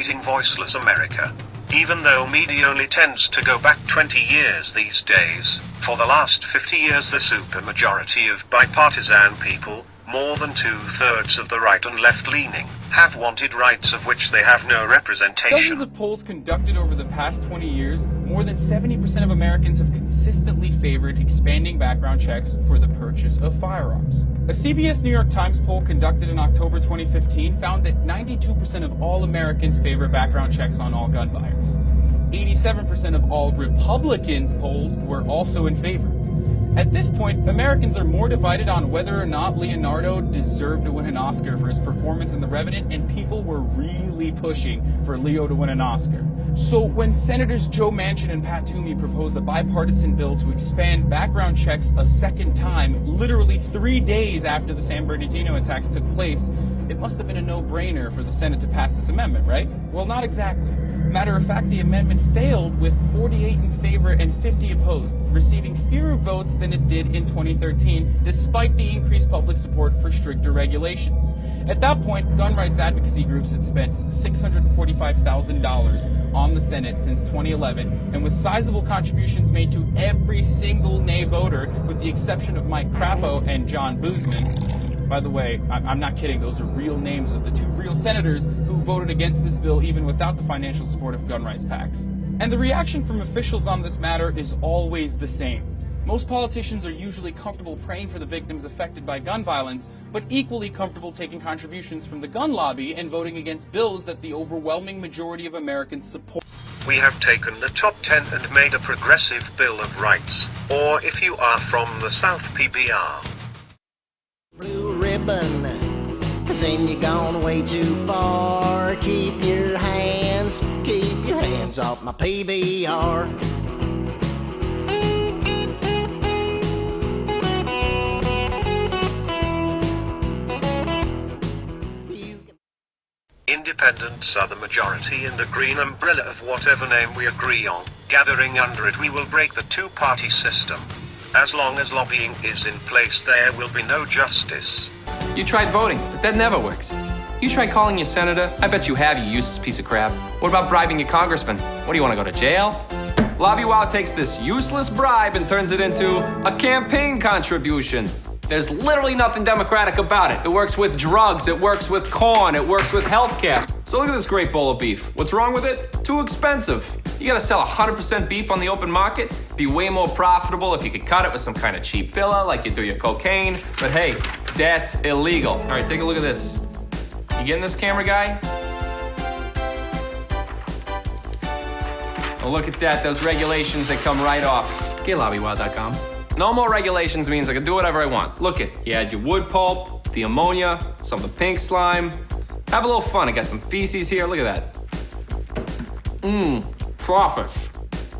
treating voiceless America. Even though media only tends to go back 20 years these days, for the last 50 years the supermajority of bipartisan people, more than 2/3 of the right and left-leaning, have wanted rights of which they have no representation. Dozens of polls conducted over the past 20 years, more than 70% of Americans have consistently favored expanding background checks for the purchase of firearms. A CBS New York Times poll conducted in October 2015 found that 92% of all Americans favor background checks on all gun buyers. 87% of all Republicans polled were also in favor. At this point, Americans are more divided on whether or not Leonardo deserved to win an Oscar for his performance in The Revenant, and people were really pushing for Leo to win an Oscar. So when Senators Joe Manchin and Pat Toomey proposed a bipartisan bill to expand background checks a second time, literally 3 days after the San Bernardino attacks took place, it must have been a no-brainer for the Senate to pass this amendment, right? Well, not exactly. Matter of fact, the amendment failed with 48 in favor and 50 opposed, receiving fewer votes than it did in 2013, despite the increased public support for stricter regulations. At that point, gun rights advocacy groups had spent $645,000 on the Senate since 2011, and with sizable contributions made to every single nay voter, with the exception of Mike Crapo and John Boozman. By the way, I'm not kidding, those are real names of the two real senators who voted against this bill even without the financial support of gun rights PACs. And the reaction from officials on this matter is always the same. Most politicians are usually comfortable praying for the victims affected by gun violence, but equally comfortable taking contributions from the gun lobby and voting against bills that the overwhelming majority of Americans support. We have taken the top 10 and made a progressive Bill of Rights, or if you are from the South, PBR. Blue ribbon, 'cause then you're gone way too far. Keep your hands off my PBR. Independents are the majority and a green umbrella of whatever name we agree on. Gathering under it, we will break the two-party system. As long as lobbying is in place, there will be no justice. You tried voting, but that never works. You tried calling your senator? I bet you have, you useless piece of crap. What about bribing your congressman? What, do you want to go to jail? Lobby Wow takes this useless bribe and turns it into a campaign contribution. There's literally nothing democratic about it. It works with drugs, it works with corn, it works with healthcare. So look at this great bowl of beef. What's wrong with it? Too expensive. You gotta sell 100% beef on the open market. Be way more profitable if you could cut it with some kind of cheap filler like you do your cocaine. But hey, that's illegal. All right, take a look at this. You getting this, camera guy? Oh, look at that, those regulations that come right off. GetLobbyWild.com. No more regulations means I can do whatever I want. Look it, you add your wood pulp, the ammonia, some of the pink slime. Have a little fun, I got some feces here, look at that. Profit.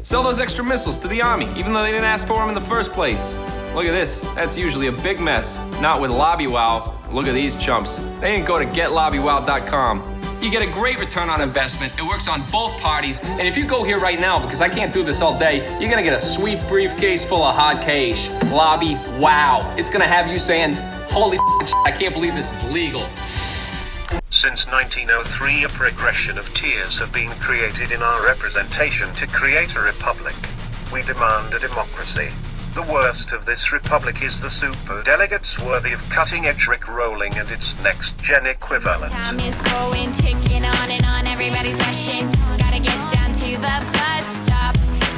Sell those extra missiles to the army, even though they didn't ask for them in the first place. Look at this, that's usually a big mess. Not with Lobby Wow. Look at these chumps. They didn't go to GetLobbyWow.com. You get a great return on investment. It works on both parties. And if you go here right now, because I can't do this all day, you're gonna get a sweet briefcase full of hot cash. Lobby Wow. It's gonna have you saying, holy shit, I can't believe this is legal. Since 1903, a progression of tiers have been created in our representation to create a republic. We demand a democracy. The worst of this republic is the super delegates worthy of cutting-edge Rickrolling and its next-gen equivalent. Time is going, ticking on and on, everybody's rushing. Gotta get down to the bus stop.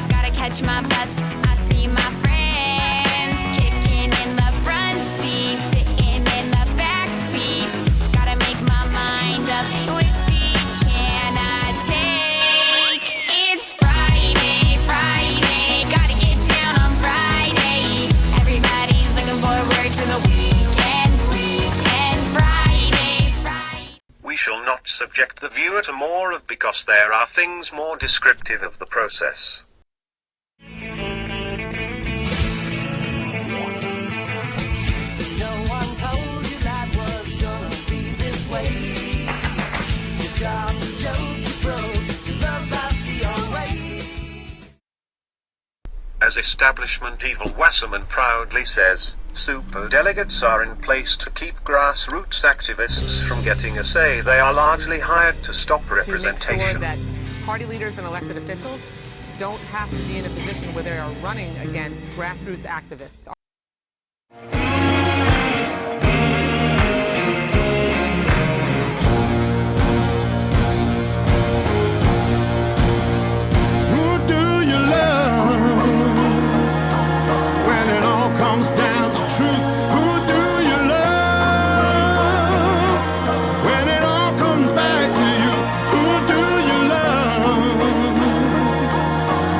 Gotta catch my bus, I see my friends. Kicking in the front seat, sitting in the back seat. Gotta make my mind up, which seat can I take? It's Friday, Friday, gotta get down on Friday. Everybody's looking forward to the weekend, Friday, Friday. We shall not subject the viewer to more of because there are things more descriptive of the process. No one told you life was gonna be this way. Your job's a joke, you broke, your love life's the old way. As establishment evil Wasserman proudly says, Superdelegates are in place to keep grassroots activists from getting a say. They are largely hired to stop To make sure representation. that party leaders and elected officials don't have to be in a position where they are running against grassroots activists. Who do you love when it all comes down to truth? Who do you love when it all comes back to you? Who do you love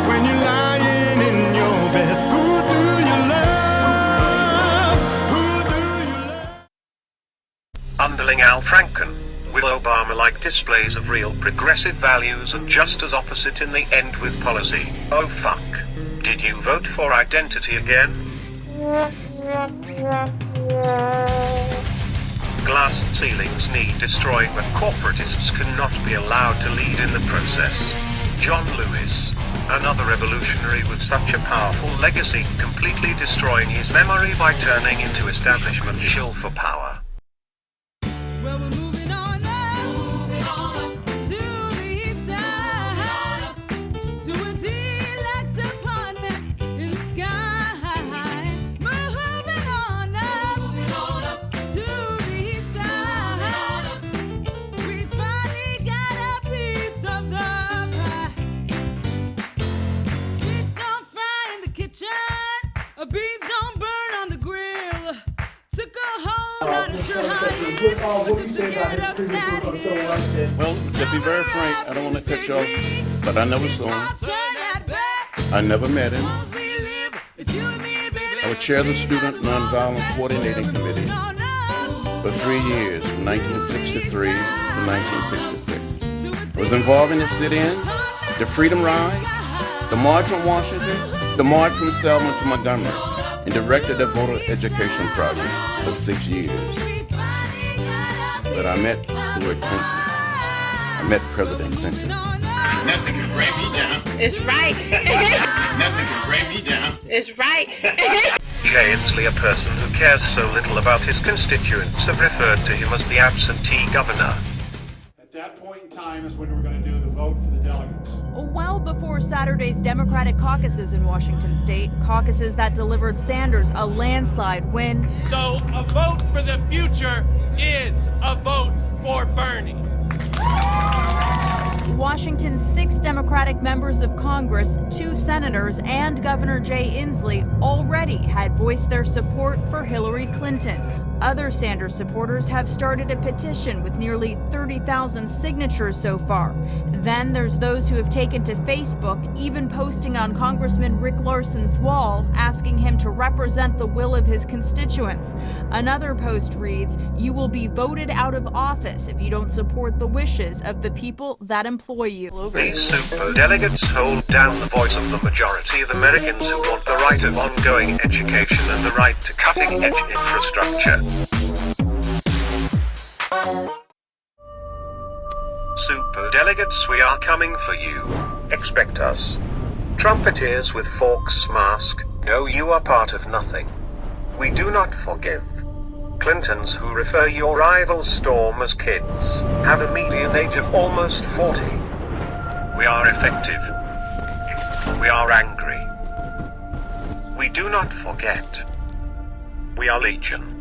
when you're lying in your bed? Who do you love? Who do you love? Underling Al Franken, with Obama-like displays of real progressive values and just as opposite in the end with policy. Oh fuck. Did you vote for identity again? Glass ceilings need destroying, but corporatists cannot be allowed to lead in the process. John Lewis, another revolutionary with such a powerful legacy, completely destroying his memory by turning into establishment shill for power. Well, we're moving on up to the east side, to a deluxe apartment in the sky. Moving on up to the east side. We finally got a piece of the pie. Fish don't fry in the kitchen, beans don't burn on the grill. Took a whole lot of trying just to get up that hill. Well, to be very frank, I don't want to cut you off, but I never saw him. Turn that back. I never met him. As we live, it's you and me, baby. I would chair the Student Nonviolent Coordinating Committee On up for 3 years, from 1963 to 1966. I was involved in the sit-in, the Freedom Ride, the March on Washington, the March from Selma to Montgomery, and directed the voter education project for 6 years. But I met Hillary Clinton. I met President Clinton. Nothing can bring me down. It's right. Nothing can bring me down. It's right. Jay Inslee, a person who cares so little about his constituents, have referred to him as the absentee governor. At that point in time is when we were going to do the vote for the delegates. Well before Saturday's Democratic caucuses in Washington state, caucuses that delivered Sanders a landslide win. So a vote for the future is a vote for Bernie. Washington's 6 Democratic members of Congress, 2 senators, and Governor Jay Inslee already had voiced their support for Hillary Clinton. Other Sanders supporters have started a petition with nearly 30,000 signatures so far. Then there's those who have taken to Facebook, even posting on Congressman Rick Larson's wall, asking him to represent the will of his constituents. Another post reads, "You will be voted out of office if you don't support the wishes of the people that employ you." These superdelegates hold down the voice of the majority of Americans who want the right of ongoing education and the right to cutting-edge infrastructure. Superdelegates, we are coming for you. Expect us. Trumpeteers with forks mask, no, you are part of nothing. We do not forgive. Clintons who refer your rivals Storm as kids have a median age of almost 40. We are effective. We are angry. We do not forget. We are legion.